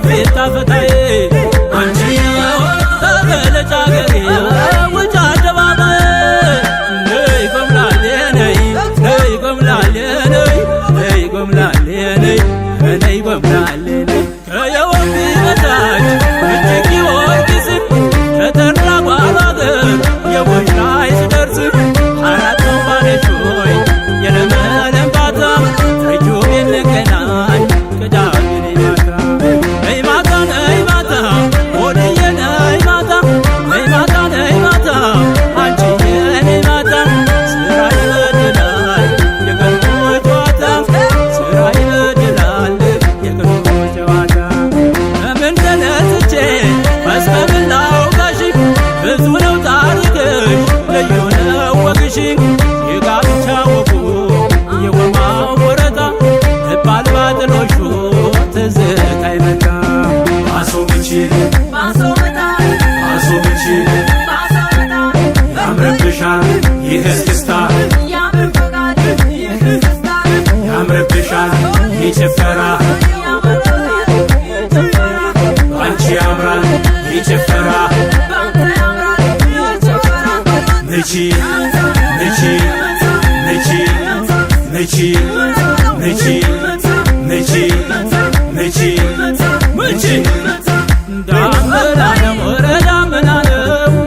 ፊት አፈታዬ አንቺ ተገለጫ ገሬ ውጭ አደባባይ ነይ ጎምላሌ ነይ ነይ ጎምላሌ ነይ ነይ ጎምላሌ ነይ ነይ ጎምላሌ ነይ ከየወንዝ በታች እጅግ ጊዮርጊስ ከተድላ ጓሮ አገር የሙሽራይ ሲደርስ አራት ወንባዴሽ ሆይ የለመለም ባታ ረጁ የሚገናኝ ቅዳሜ ነይ ማታ ነይ ማታ ወደየ ነይ ማታ ነይ ማታ ነይ ማታ አንቺዬ ነይ ማታ ስራ ይበድላል የቀድሞ ጨዋታ ስራ ይበድላል የቀድሞ ጨዋታ በምን ተነስቼ መስቀልን ላውጋሽ ብዙ ነው ታሪክሽ ልዩ ነው ወግሽ የጋብቻ ወጉ የቆማው ወረታ ልባል ባጥሎሹ ትዝታ ይመጣ አሶምቺ ያምርብሻል ይህ እስክስታ ያምርብሻል ይህ ጭፈራ አንቺ ያምራል ይህ ጭፈራ ንቺ ንቺ ንቺ ንቺ ንቺ ንቺ ንቺ ንቺ ዳመና ነው ኧረ ዳመና ነው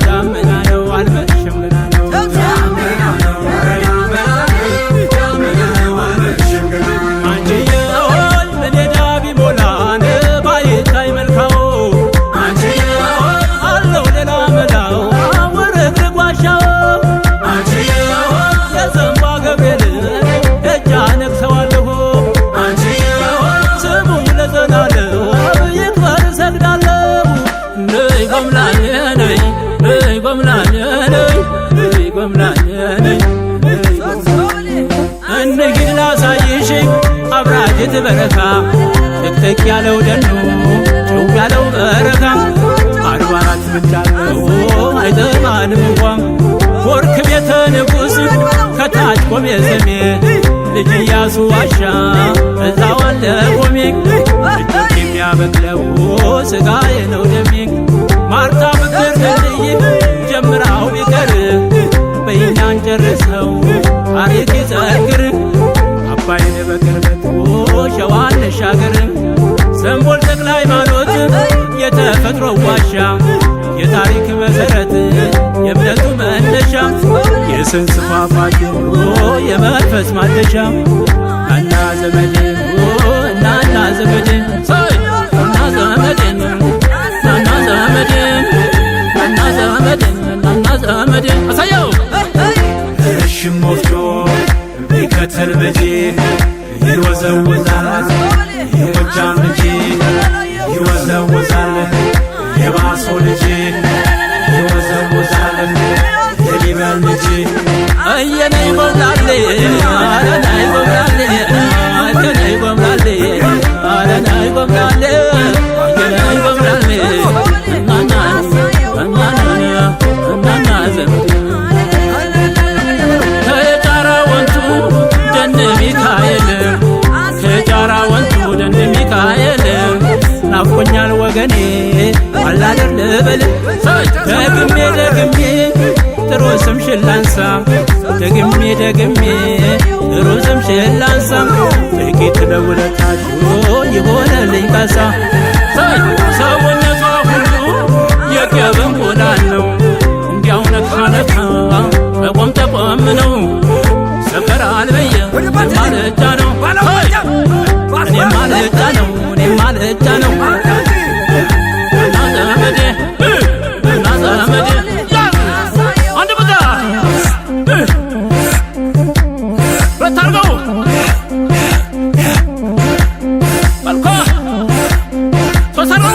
ዳመና ነው አልመሸም ገና ነው ዳመና ነው ኧረ ዳመና ነው ዳመና ነው አልመሸም ገና ነው አንቺዬ ሆይ መኔዳ ቢሞላን ባይታይ መልካው አንቺዬ ሆይ አለው ሌላ መላው ወረግረግ ዋሻው አንቺዬ ሆይ የዘንባ ገብርኤል እጃ ነግሰዋለሁ አንቺዬ ሆይ ስሙ ለዘላለም ይክበር እሰግዳለሁ ነይ ጎምላሌ ነይ ነይ ጎምላሌ ነይ ነይ ጎምላሌ ነይ እንሂድ ላሳይሽ አብራጅት በረካ ጥቅጥቅ ያለው ደኑ ጭው ያለው በረካ አድባራት ምንዳለው አይጠማንም እንኳን ወርክ ቤተ ንጉሥ ከታች ቆሜ ስሜ ልጅ ኢያሱ ዋሻ እዛው አለ ቆሜ እጅግ የሚያበቅለው ስጋዬ ነው ደሜ ማርታ ፍቅር ድልድይ ጀምራው ቢቀር በእኛን ጨርሰው ታሪክ ይዘክር አባይን በቅርበት ሸዋን ነሻገር ሰንቦል ተክለ ሃይማኖት የተፈጥሮ ዋሻ የታሪክ መሰረት የእምነቱ መነሻ የስንስ ፏፏቴ የመንፈስ ማደሻ እናና ዘመዴ እናና ዘመዴ እናና ዘመዴ እናና ዘመዴ እናና ዘመዴ እናና ዘመዴ አሳየው ረሽም ወፍጮ ቢከተል በጄ ይወዘወዛል የጎጃም ልጄ ይወዘወዛል የባሶ ልጄ ይወዘወዛል የሊበን ልጄ አየነይ ጎምላሌ አረናይ ጎምላሌ አየነይ ጎምላሌ አረናይ ጎምላሌ አየነይ ጎምላሌ እናና እናና እናና ዘመዴ ከጫራ ወንቱ ደን ሚካኤል ከጫራ ወንቱ ደን ሚካኤል ናፍቆኛል ወገኔ አላደር ልበል ደግሜ ደግሜ ጥሩ ስምሽን ላንሳ ደግሜ ደግሜ ጥሩ ስምሽን ላንሳ ጥቂት ለውለታሽ ይሆነልኝ ካሳ ሰውነቷ ሁሉ የቅቤ እንቁላል ነው እንዲያው ነካ ነካ በቆም ተቆም ነው ሰፈር አልበየ ማለጃ ነው እኔ ማለጃ ነው እኔ ማለጃ ነው እና ዘመዴ እና ዘመዴ አንድ ቦታ ረታርገው በልኮ ሶሰራ